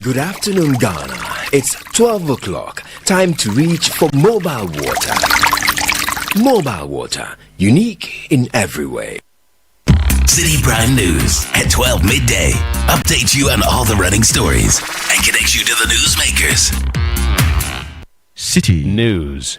Good afternoon, Ghana. It's 12 o'clock. Time to reach for mobile water. Mobile water, unique in every way. Citi Prime News at 12 midday. Update you on all the running stories and connect you to the newsmakers. Citi News.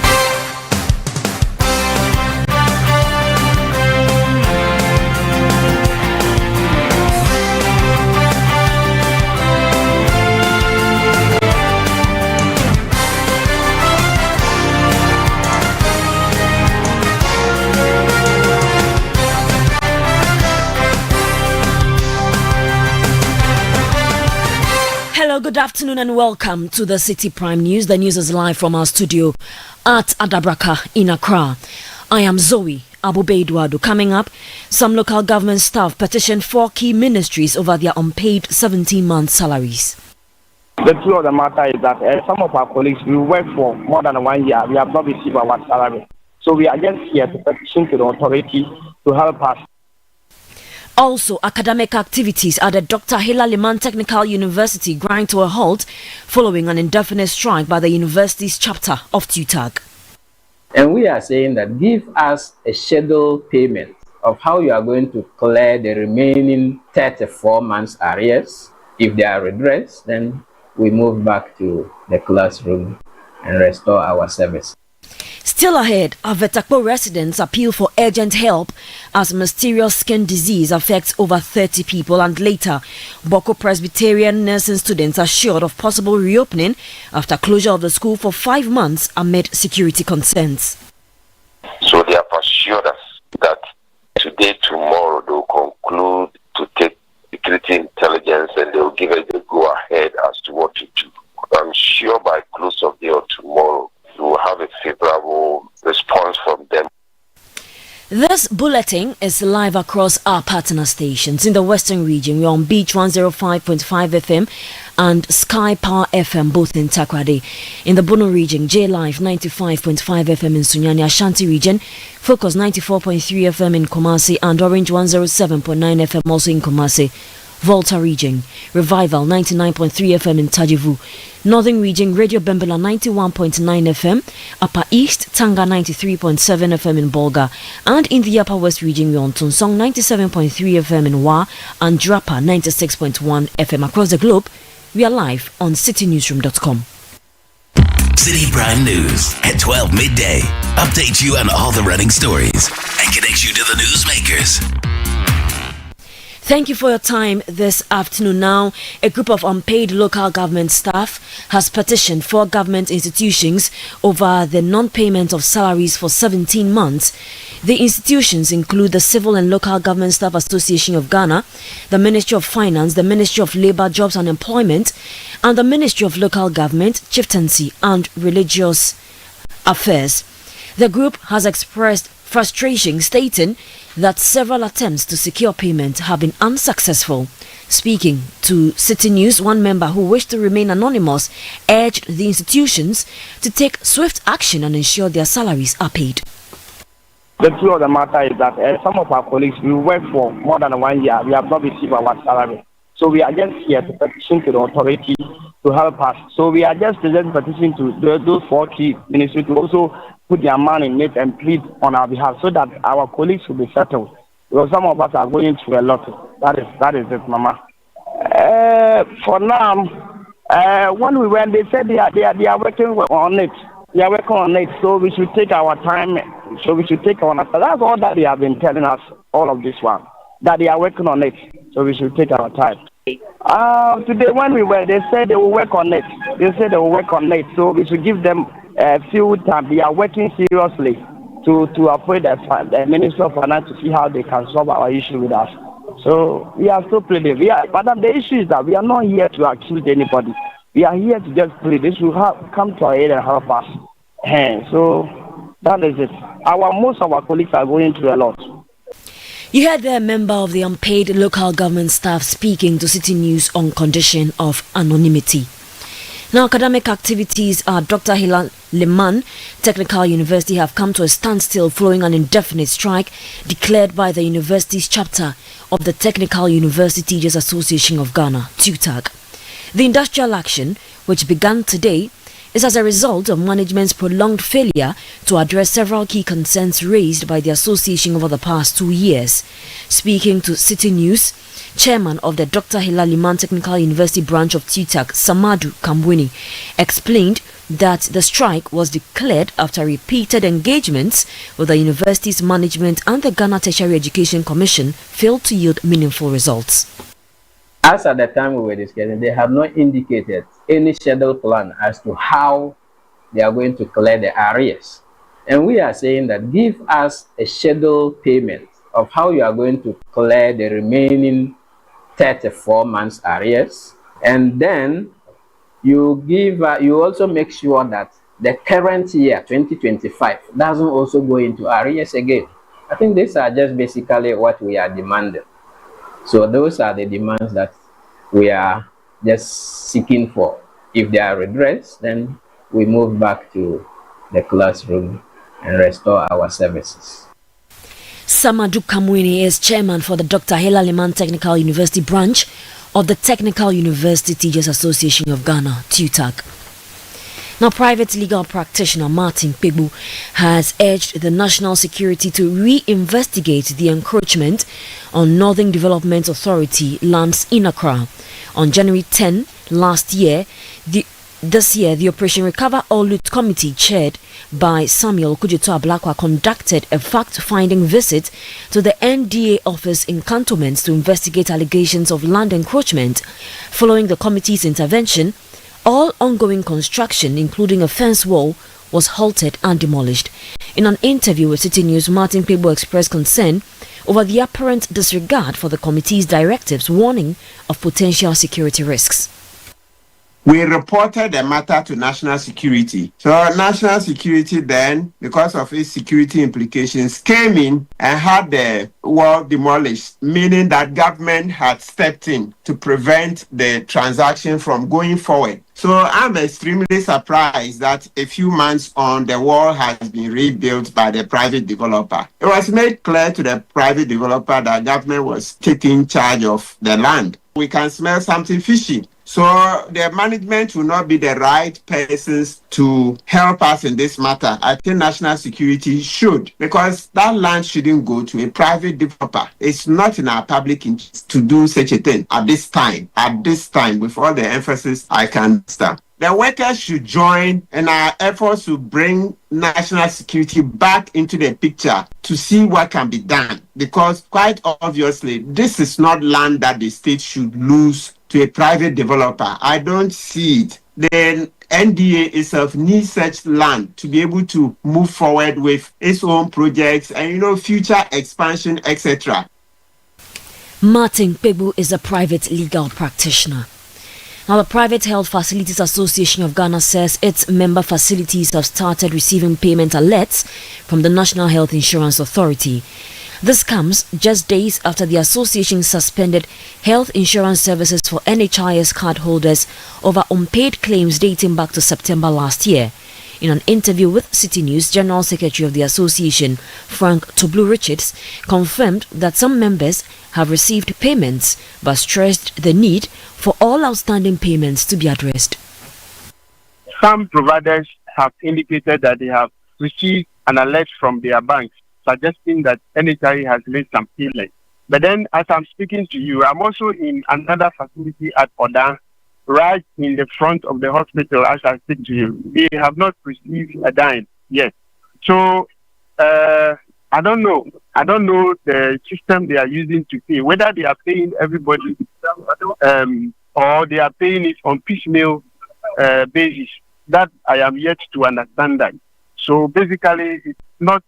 Hello, good afternoon and welcome to the Citi Prime News. The news is live from our studio at Adabraka in Accra. I am Zoe Abube-Eduardo. Coming up, some local government staff petitioned 4 key ministries over their unpaid 17-month salaries. The truth of the matter is that some of our colleagues, we work for more than 1 year. We have not received our salary. So we are just here to petition to the authority to help us. Also, academic activities at the Dr. Hila Liman Technical University grind to a halt following an indefinite strike by the university's chapter of TUTAG. And we are saying that give us a scheduled payment of how you are going to clear the remaining 34 months arrears. If they are redressed, then we move back to the classroom and restore our service. Still ahead, Avetakpo residents appeal for urgent help as mysterious skin disease affects over 30 people, and later, Boko Presbyterian nursing students assured of possible reopening after closure of the school for 5 months amid security concerns. So they have assured us that today, tomorrow, they will conclude to take security intelligence and they will give us the go-ahead as to what to do. I'm sure by close of day or tomorrow, we will have a favorable response from them. This bulletin is live across our partner stations. In the Western region, we're on Beach 105.5 FM and Sky Power FM, both in Takrady. In the Bono region, J Live 95.5 FM in Sunyani. Ashanti region, Focus 94.3 FM in Kumasi and Orange 107.9 FM also in Kumasi. Volta region, Revival 99.3 FM in Tajivu. Northern region, Radio Bembela 91.9 FM. Upper East, Tanga 93.7 FM in Bolga. And in the Upper West region, we're on Tunsong 97.3 FM in Wa and Drapa 96.1 FM. Across the globe, we are live on citinewsroom.com. Citi Prime News at 12 midday. Update you on all the running stories and connect you to the newsmakers. Thank you for your time this afternoon. Now, a group of unpaid local government staff has petitioned 4 government institutions over the non-payment of salaries for 17 months. The institutions include the Civil and Local Government Staff Association of Ghana, the Ministry of Finance, the Ministry of Labour, Jobs and Employment, and the Ministry of Local Government, Chieftaincy and Religious Affairs. The group has expressed frustration, stating that several attempts to secure payment have been unsuccessful. Speaking to Citi News, one member who wished to remain anonymous urged the institutions to take swift action and ensure their salaries are paid. The truth of the matter is that some of our colleagues, we work for more than 1 year. We have not received our salary. So we are just here to petition to the authority to help us. So we are just petitioning to those 4 key ministries to also put their man in it and plead on our behalf so that our colleagues will be settled. Because some of us are going through a lot. That is it, Mama. For now, when we went, they said they are working on it. They are working on it. So we should take our time. So we should take our time. That's all that they have been telling us, all of this one. That they are working on it. So we should take our time. Today when we were, they said they will work on it. So we should give them a few time. They are working seriously to appoint the Minister of Finance to see how they can solve our issue with us. So we are still pleading. But the issue is that we are not here to accuse anybody. We are here to just plead. This will come to our aid and help us. So that is it. Most of our colleagues are going through a lot. You heard the member of the unpaid local government staff speaking to Citi News on condition of anonymity. Now, academic activities at Dr. Hila Liman Technical University have come to a standstill following an indefinite strike declared by the university's chapter of the Technical University Teachers Association of Ghana, TUTAG. The industrial action, which began today, is as a result of management's prolonged failure to address several key concerns raised by the association over the past 2 years. Speaking to Citi News, Chairman of the Dr. Hela Liman Technical University branch of TUTAC, Samadu Kamwini, explained that the strike was declared after repeated engagements with the university's management and the Ghana Tertiary Education Commission failed to yield meaningful results. As at the time we were discussing, they have not indicated any scheduled plan as to how they are going to clear the arrears. And we are saying that give us a scheduled payment of how you are going to clear the remaining 34 months arrears. And then you give, you also make sure that the current year, 2025, doesn't also go into arrears again. I think these are just basically what we are demanding. So those are the demands that we are just seeking for. If they are redressed, then we move back to the classroom and restore our services. Samadu Kamwini is chairman for the Dr. Hela Liman Technical University branch of the Technical University Teachers Association of Ghana, TUTAC. Now, private legal practitioner Martin Pegbu has urged the National Security to re-investigate the encroachment on Northern Development Authority lands in Accra. On January 10 last year, the Operation Recover or Loot Committee, chaired by Samuel Kujuto Ablakwa, conducted a fact-finding visit to the NDA office in cantonments to investigate allegations of land encroachment. Following the committee's intervention, all ongoing construction, including a fence wall, was halted and demolished. In an interview with Citi News, Martin Pegbo expressed concern over the apparent disregard for the committee's directives, warning of potential security risks. We reported the matter to National Security. So National Security then, because of its security implications, came in and had the wall demolished, meaning that government had stepped in to prevent the transaction from going forward. So I'm extremely surprised that a few months on, the wall has been rebuilt by the private developer. It was made clear to the private developer that government was taking charge of the land. We can smell something fishy. So the management will not be the right persons to help us in this matter. I think National Security should, because that land shouldn't go to a private developer. It's not in our public interest to do such a thing at this time, with all the emphasis I can start. The workers should join in our efforts to bring national security back into the picture to see what can be done. Because quite obviously, this is not land that the state should lose to a private developer. I don't see it. The NDA itself needs such land to be able to move forward with its own projects and, future expansion, etc. Martin Pegbu is a private legal practitioner. Now, the Private Health Facilities Association of Ghana says its member facilities have started receiving payment alerts from the National Health Insurance Authority. This comes just days after the association suspended health insurance services for NHIS card holders over unpaid claims dating back to September last year. In an interview with Citi News, General Secretary of the association, Frank Toblu Richards, confirmed that some members have received payments but stressed the need for all outstanding payments to be addressed. Some providers have indicated that they have received an alert from their banks suggesting that NHI has made some payments. But then, as I'm speaking to you, I'm also in another facility at Oda, right in the front of the hospital as I speak to you. They have not received a dime yet. So, I don't know. I don't know the system they are using to pay, whether they are paying everybody or they are paying it on piecemeal basis. That I am yet to understand that. So basically, it's not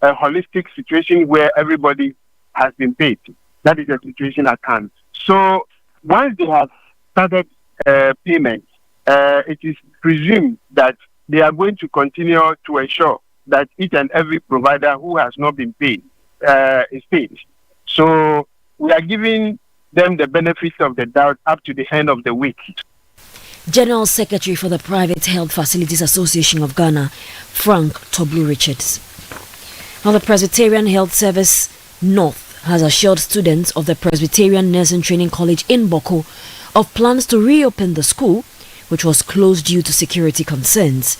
a holistic situation where everybody has been paid. That is the situation at hand. So once they have started payments, it is presumed that they are going to continue to ensure that each and every provider who has not been paid is paid. So we are giving them the benefits of the doubt up to the end of the week. General Secretary for the Private Health Facilities Association of Ghana, Frank Toblu Richards. Now, the Presbyterian Health Service North has assured students of the Presbyterian Nursing Training College in Boko of plans to reopen the school, which was closed due to security concerns.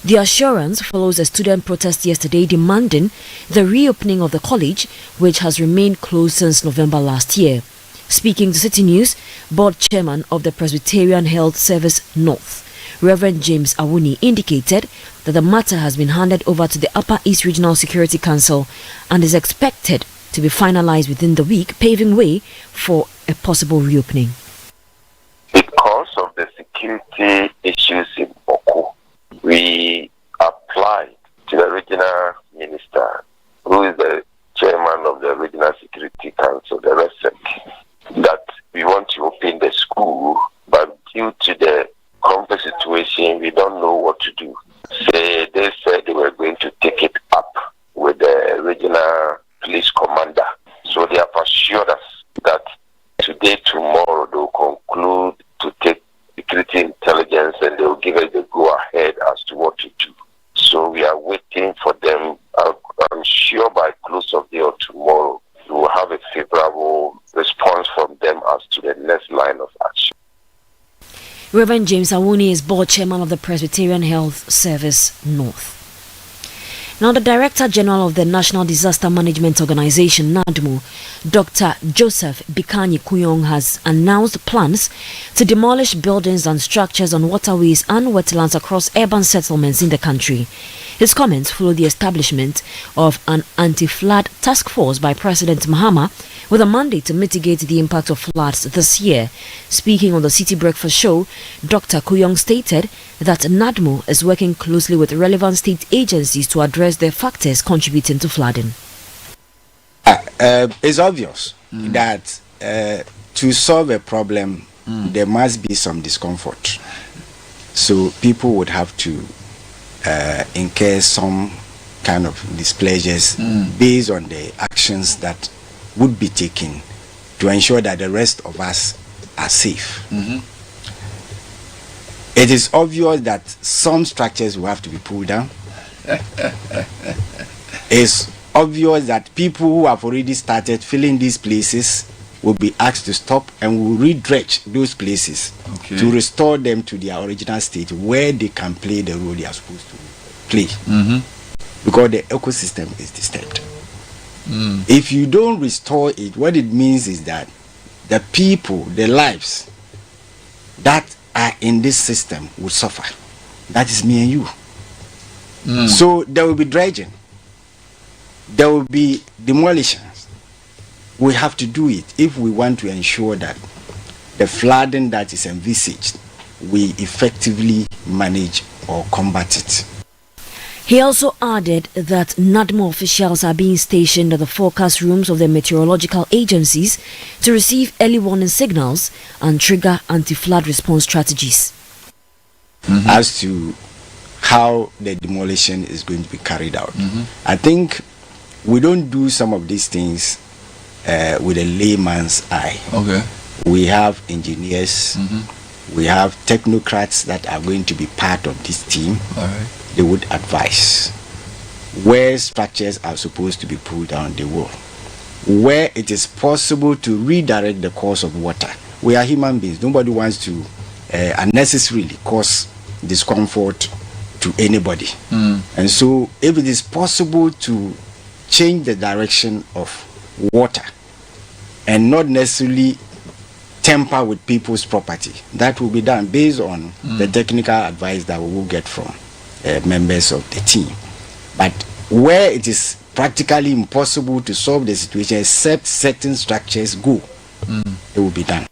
The assurance follows a student protest yesterday demanding the reopening of the college, which has remained closed since November last year. Speaking to Citi News, board chairman of the Presbyterian Health Service North, Reverend James Awuni, indicated that the matter has been handed over to the Upper East Regional Security Council and is expected to be finalized within the week, paving way for a possible reopening. Because of the security issues in Boko, we applied to the regional minister, who is the chairman of the Regional Security Council, the RESEC, that we want to open the school, but due to the complex situation, we don't know what to do. They said they were going to take it up with the regional police commander. So they have assured us that today, tomorrow, they will conclude to take security intelligence and they will give us the go-ahead as to what to do. So we are waiting for them. I'm sure by close of day or tomorrow, we will have a favorable response from them as to the next line of action. Reverend James Awuni is board chairman of the Presbyterian Health Service North. Now, the Director General of the National Disaster Management Organization, NADMO, Dr. Joseph Bikanyi Kuyong, has announced plans to demolish buildings and structures on waterways and wetlands across urban settlements in the country. His comments follow the establishment of an anti-flood task force by President Mahama with a mandate to mitigate the impact of floods this year. Speaking on the Citi Breakfast Show, Dr. Kuyong stated that NADMO is working closely with relevant state agencies to address the factors contributing to flooding. It's obvious that to solve a problem, there must be some discomfort. So people would have to incur some kind of displeasures based on the actions that would be taken to ensure that the rest of us are safe. It is obvious that some structures will have to be pulled down. It's obvious that people who have already started filling these places will be asked to stop and will re-dredge those places to restore them to their original state where they can play the role they are supposed to play. Because the ecosystem is disturbed. If you don't restore it, what it means is that the people, the lives that are in this system will suffer. That is me and you. So there will be dredging. There will be demolitions. We have to do it if we want to ensure that the flooding that is envisaged, we effectively manage or combat it. He also added that NADMO officials are being stationed at the forecast rooms of the meteorological agencies to receive early warning signals and trigger anti-flood response strategies. As to how the demolition is going to be carried out, I think we don't do some of these things with a layman's eye. We have engineers, we have technocrats that are going to be part of this team. They would advise where structures are supposed to be pulled down. They will. Where it is possible to redirect the course of water. We are human beings. Nobody wants to unnecessarily cause discomfort to anybody. And so if it is possible to change the direction of water and not necessarily tamper with people's property, that will be done based on the technical advice that we will get from members of the team. But where it is practically impossible to solve the situation except certain structures go, it will be done.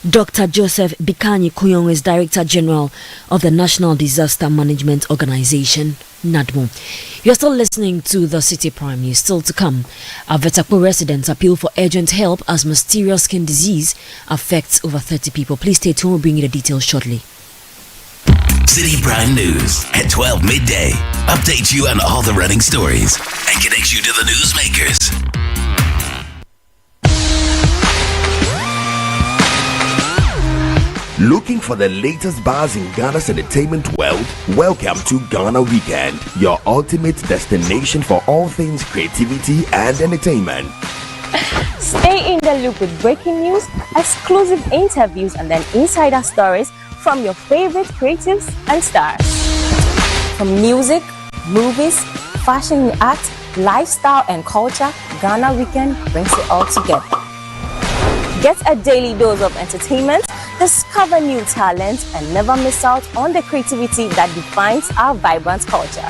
Dr. Joseph Bikanyi Kuyong is Director General of the National Disaster Management Organization, NADMO. You're still listening to the City Prime News. Still to come, Avetakpo residents appeal for urgent help as mysterious skin disease affects over 30 people. Please stay tuned. We'll bring you the details shortly. City Prime News at 12 midday. Updates you on all the running stories and connects you to the newsmakers. Looking for the latest buzz in Ghana's entertainment world? Welcome to Ghana Weekend, your ultimate destination for all things creativity and entertainment. Stay in the loop with breaking news, exclusive interviews, and then insider stories from your favorite creatives and stars. From music, movies, fashion and art, lifestyle and culture, Ghana Weekend brings it all together. Get a daily dose of entertainment, discover new talent, and never miss out on the creativity that defines our vibrant culture.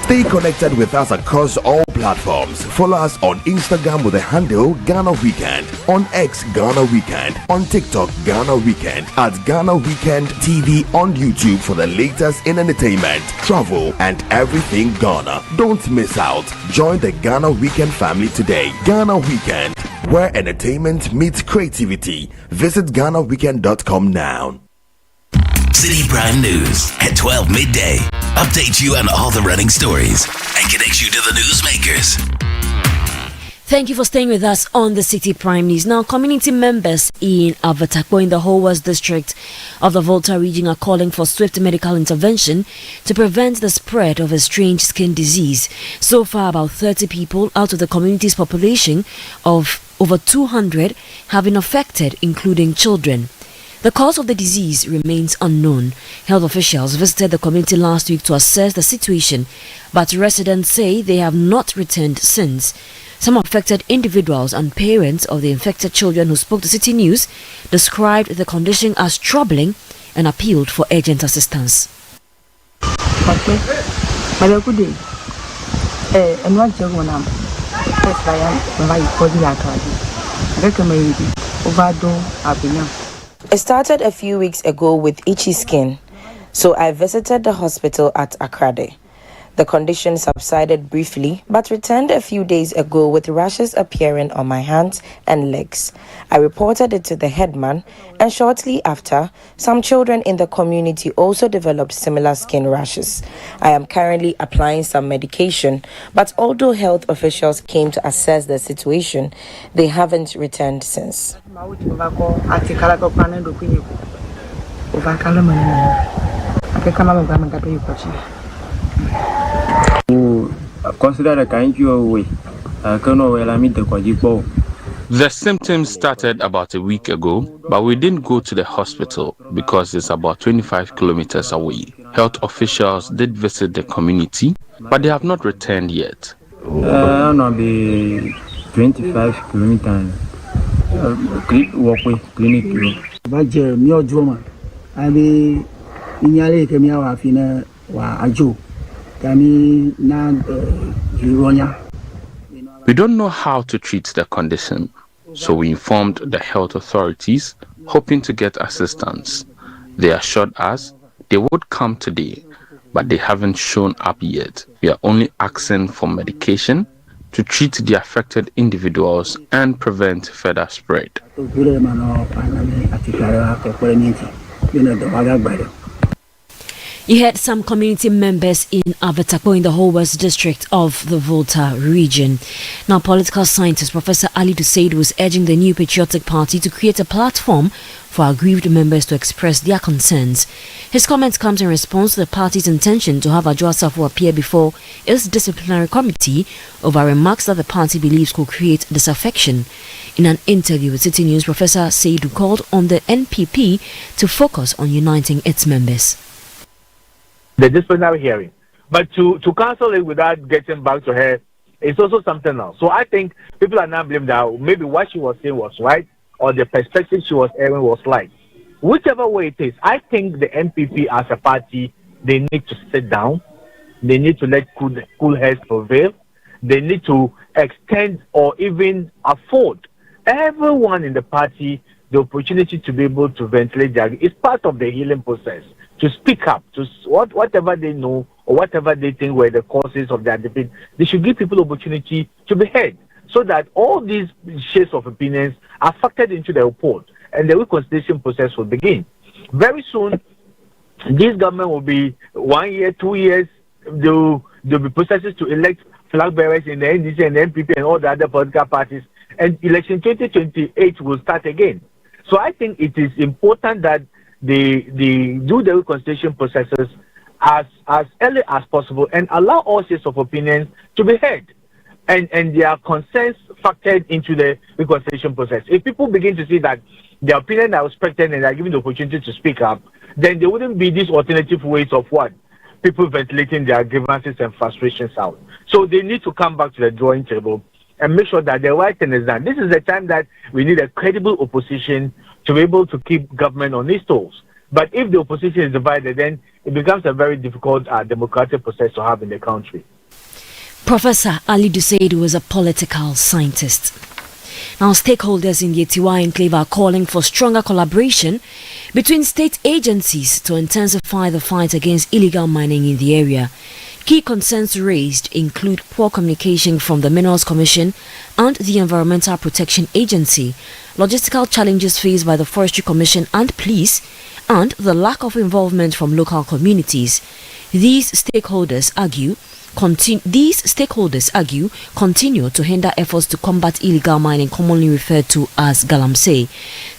Stay connected with us across all platforms. Follow us on Instagram with the handle Ghana Weekend, on X Ghana Weekend, on TikTok Ghana Weekend, at Ghana Weekend TV on YouTube for the latest in entertainment, travel, and everything Ghana. Don't miss out. Join the Ghana Weekend family today. Ghana Weekend, where entertainment meets creativity. Visit GhanaWeekend.com now. Citi Prime News at 12 midday. Update you on all the running stories and connect you to the newsmakers. Thank you for staying with us on the Citi Prime News. Now, community members in Avatakpo in the Whole West District of the Volta region are calling for swift medical intervention to prevent the spread of a strange skin disease. So far, about 30 people out of the community's population of over 200 have been affected, including children. The cause of the disease remains unknown. Health officials visited the community last week to assess the situation, but residents say they have not returned since. Some affected individuals and parents of the infected children who spoke to Citi News described the condition as troubling and appealed for urgent assistance. It started a few weeks ago with itchy skin, so I visited the hospital at Akrade. The condition subsided briefly, but returned a few days ago with rashes appearing on my hands and legs. I reported it to the headman, and shortly after, some children in the community also developed similar skin rashes. I am currently applying some medication, but although health officials came to assess the situation, they haven't returned since. The symptoms started about a week ago, but we didn't go to the hospital because it's about 25 kilometers away. Health officials did visit the community, but they have not returned yet. Not be 25 kilometers. Walkway clinic. We don't know how to treat the condition, so we informed the health authorities, hoping to get assistance. They assured us they would come today, but they haven't shown up yet. We are only asking for medication to treat the affected individuals and prevent further spread. You heard some community members in Avatakpo in the Whole West District of the Volta region. Now, political scientist Professor Ali Dusaid was urging the New Patriotic Party to create a platform for aggrieved members to express their concerns. His comment comes in response to the party's intention to have Adwoa Safo appear before its disciplinary committee over remarks that the party believes could create disaffection. In an interview with Citi News, Professor Seidu called on the NPP to focus on uniting its members. The disciplinary hearing. But to cancel it without getting back to her is also something else. So I think people are now blaming that maybe what she was saying was right or the perspective she was airing was right. Whichever way it is, I think the NPP as a party, they need to sit down. They need to let cool heads prevail. They need to extend or even afford everyone in the party the opportunity to be able to ventilate their... It's part of the healing process. To speak up, to whatever they know or whatever they think were the causes of their debate, they should give people opportunity to be heard so that all these shades of opinions are factored into the report and the reconciliation process will begin. Very soon, this government will be 1 year, 2 years, there'll be processes to elect flag bearers in the NDC and the NPP and all the other political parties, and election 2028 will start again. So I think it is important that they do the reconciliation processes as early as possible and allow all sorts of opinions to be heard and their concerns factored into the reconciliation process. If people begin to see that their opinion are respected and they are given the opportunity to speak up, then there wouldn't be these alternative ways of what? People ventilating their grievances and frustrations out. So they need to come back to the drawing table and make sure that the right thing is done. This is the time that we need a credible opposition to be able to keep government on its toes. But if the opposition is divided, then it becomes a very difficult democratic process to have in the country. Professor Ali Dusaid was a political scientist. Now, stakeholders in the Etiwa enclave are calling for stronger collaboration between state agencies to intensify the fight against illegal mining in the area. Key concerns raised include poor communication from the Minerals Commission and the Environmental Protection Agency, logistical challenges faced by the Forestry Commission and police, and the lack of involvement from local communities. These stakeholders argue continue to hinder efforts to combat illegal mining, commonly referred to as galamsey.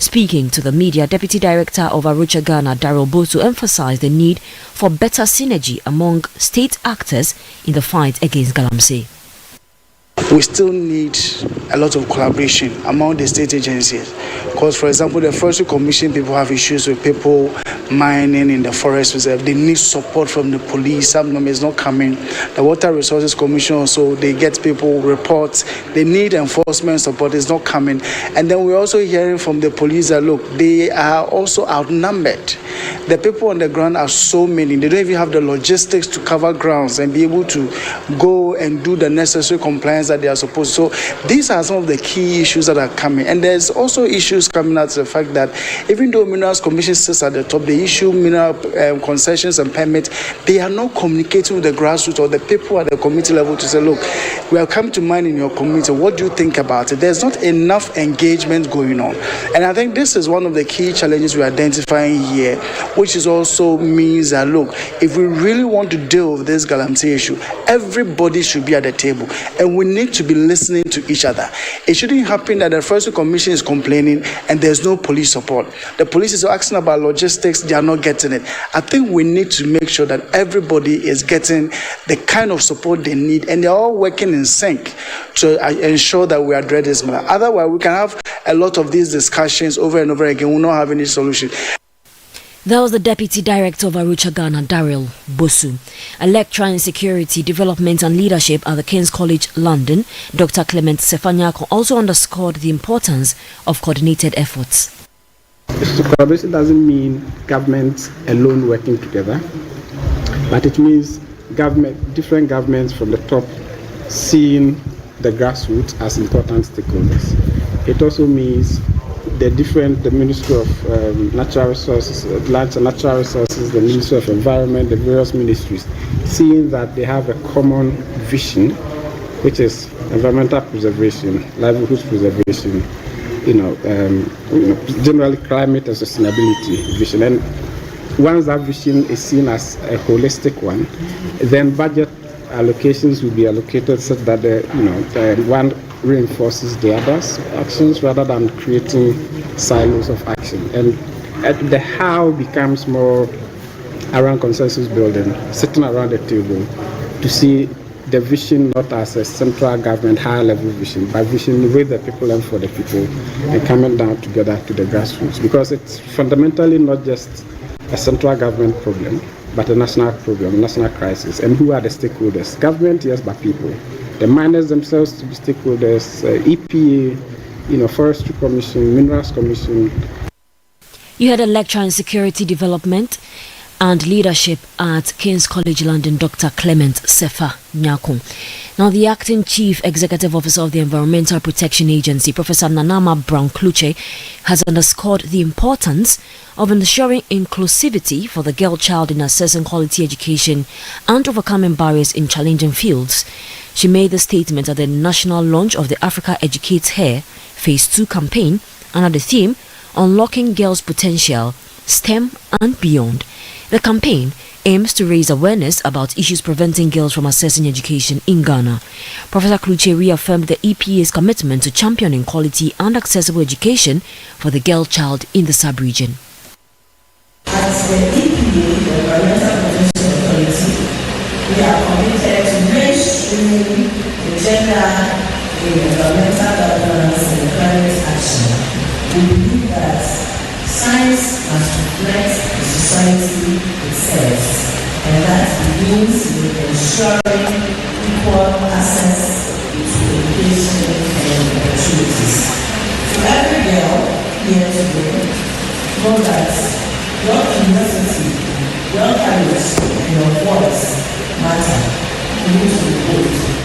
Speaking to the media, Deputy Director of Arusha Ghana, Daryl Bosu, emphasized the need for better synergy among state actors in the fight against galamsey. We still need a lot of collaboration among the state agencies. Because, for example, the Forestry Commission, people have issues with people mining in the forest reserve. They need support from the police. Some of them is not coming. The Water Resources Commission also, they get people reports. They need enforcement support. It's not coming. And then we're also hearing from the police that, look, they are also outnumbered. The people on the ground are so many. They don't even have the logistics to cover grounds and be able to go and do the necessary compliance that they are supposed to. So these are some of the key issues that are coming. And there's also issues coming out to the fact that even though Minerals Commission sits at the top, they issue mineral concessions and permits, they are not communicating with the grassroots or the people at the community level to say, look, we have come to mine in your community. What do you think about it? There's not enough engagement going on. And I think this is one of the key challenges we're identifying here, which is also means that, look, if we really want to deal with this galamsey issue, everybody should be at the table. And we need to be listening to each other. It shouldn't happen that the Forestry Commission is complaining and there's no police support. The police is asking about logistics, they are not getting it. I think we need to make sure that everybody is getting the kind of support they need and they're all working in sync to ensure that we address this matter. Otherwise, we can have a lot of these discussions over and over again. We'll not have any solution. That was the Deputy Director of Arusha Ghana, Daryl Bosu. A lecturer in security, development and leadership at the King's College London, Dr. Clement Sefanyako, also underscored the importance of coordinated efforts. So collaboration doesn't mean governments alone working together, but it means different governments from the top seeing the grassroots as important stakeholders. It also means the Ministry of Natural Resources, Lands and Natural Resources, the Ministry of Environment, the various ministries, seeing that they have a common vision, which is environmental preservation, livelihoods preservation, generally climate and sustainability vision. And once that vision is seen as a holistic one, then budget allocations will be allocated such that one reinforces the other's actions rather than creating silos of action. And the how becomes more around consensus building, sitting around the table to see the vision not as a central government high level vision, but vision with the people and for the people and coming down together to the grassroots. Because it's fundamentally not just a central government problem, but a national problem, national crisis. And who are the stakeholders? Government, yes, but people. The miners themselves to be stakeholders, EPA, Forestry Commission, Minerals Commission. You had a lecturer in security development and leadership at King's College London, Dr. Clement Sefanyako. Now, the acting chief executive officer of the Environmental Protection Agency, Professor Nanama Brown-Kluche, has underscored the importance of ensuring inclusivity for the girl child in assessing quality education and overcoming barriers in challenging fields. She made the statement at the national launch of the Africa Educates Here Phase 2 campaign under the theme Unlocking Girls' Potential, STEM and Beyond. The campaign aims to raise awareness about issues preventing girls from accessing education in Ghana. Professor Kluche reaffirmed the EPA's commitment to championing quality and accessible education for the girl child in the sub-region. As the EPA, the Environmental Protection Authority, we are committed to mainstreaming the gender in environmental We believe that science must reflect the society it serves, and that begins with ensuring equal access to education and opportunities. To every girl here today, know that your curiosity, your courage, and your voice matter. You need to be bold.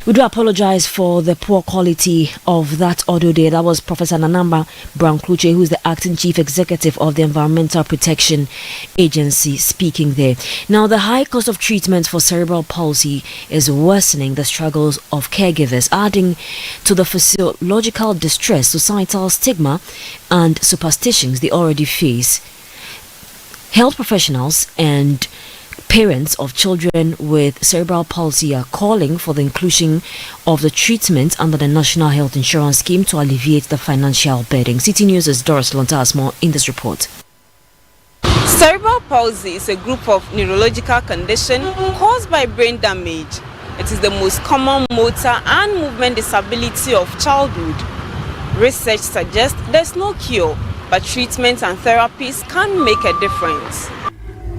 We do apologize for the poor quality of that audio there. That was Professor Nanamba Brown-Kluche, who is the acting chief executive of the Environmental Protection Agency, speaking there. Now, the high cost of treatment for cerebral palsy is worsening the struggles of caregivers, adding to the physiological distress, societal stigma, and superstitions they already face. Health professionals and parents of children with cerebral palsy are calling for the inclusion of the treatment under the National Health Insurance Scheme to alleviate the financial burden. Citi News' Doris Lonta has more in this report. Cerebral palsy is a group of neurological condition caused by brain damage. It is the most common motor and movement disability of childhood. Research suggests there's no cure, but treatment and therapies can make a difference.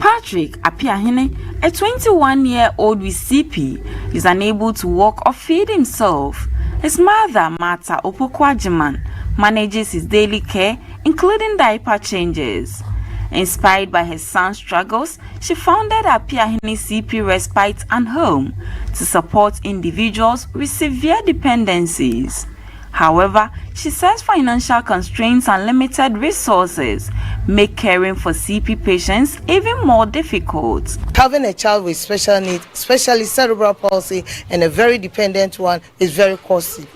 Patrick Apiahine, a 21-year-old with CP, is unable to walk or feed himself. His mother, Martha Opokwajiman, manages his daily care, including diaper changes. Inspired by her son's struggles, she founded Apiahine CP Respite and Home to support individuals with severe dependencies. However, she says financial constraints and limited resources make caring for CP patients even more difficult. Having a child with special needs, especially cerebral palsy, and a very dependent one, is very costly.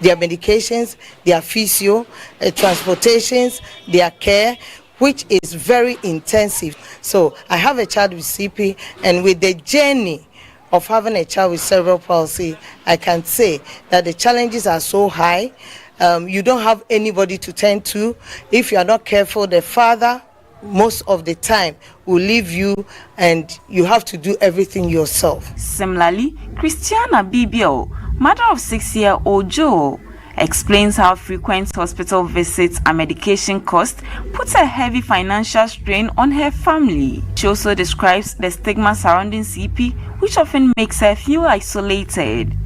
Their medications, their physio, transportations, their care, which is very intensive. So I have a child with CP, and with the journey of having a child with cerebral palsy, I can say that the challenges are so high. You don't have anybody to turn to. If you are not careful, the father most of the time will leave you and you have to do everything yourself. Similarly, Christiana Bibio, mother of 6-year-old Joe, explains how frequent hospital visits and medication costs puts a heavy financial strain on her family. She also describes the stigma surrounding CP, which often makes her feel isolated.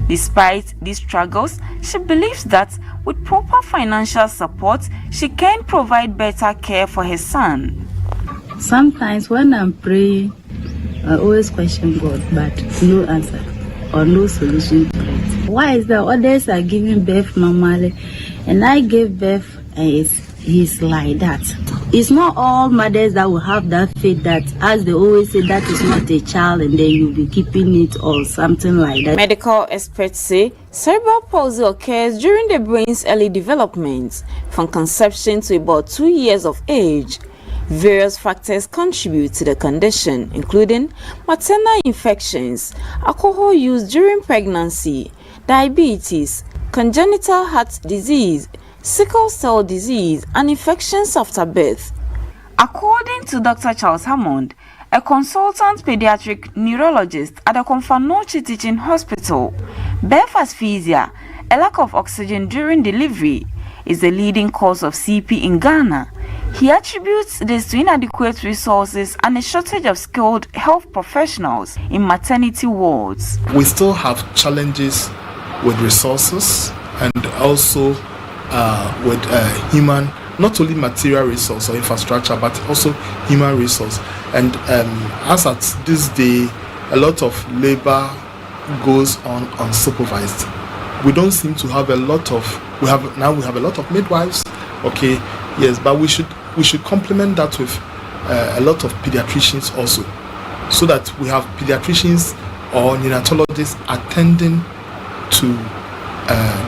Despite these struggles, she believes that with proper financial support, she can provide better care for her son. Sometimes when I'm praying, I always question God, but no answer or no solution to it. Why is that others are giving birth normally and I gave birth and it's like that? It's not all mothers that will have that faith that, as they always say, that is not a child and then you'll be keeping it or something like that. Medical experts say cerebral palsy occurs during the brain's early development, from conception to about 2 years of age. Various factors contribute to the condition, including maternal infections, alcohol use during pregnancy, diabetes, congenital heart disease, sickle cell disease, and infections after birth. According to Dr. Charles Hammond, a consultant pediatric neurologist at the Konfanochi Teaching Hospital, birth asphyxia, a lack of oxygen during delivery, is the leading cause of CP in Ghana. He attributes this to inadequate resources and a shortage of skilled health professionals in maternity wards. We still have challenges with resources and also with human, not only material resource or infrastructure, but also human resource. And as at this day, a lot of labor goes on unsupervised. We don't seem to have a lot of, we have a lot of midwives, okay, yes, but we should complement that with a lot of pediatricians also, so that we have pediatricians or neonatologists attending to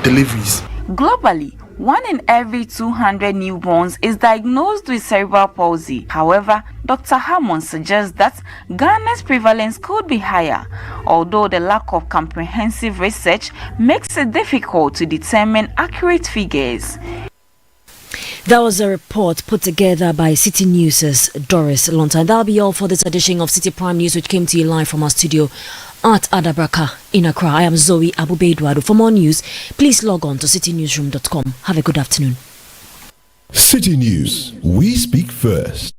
deliveries. Globally, 1 in every 200 newborns is diagnosed with cerebral palsy. However, Dr. Hammond suggests that Ghana's prevalence could be higher, although the lack of comprehensive research makes it difficult to determine accurate figures. That was a report put together by Citi News' Doris Lonta. That'll be all for this edition of Citi Prime News, which came to you live from our studio at Adabraka in Accra. I am Zoe Abubeidwado. For more news, please log on to citinewsroom.com. Have a good afternoon. City News, we speak first.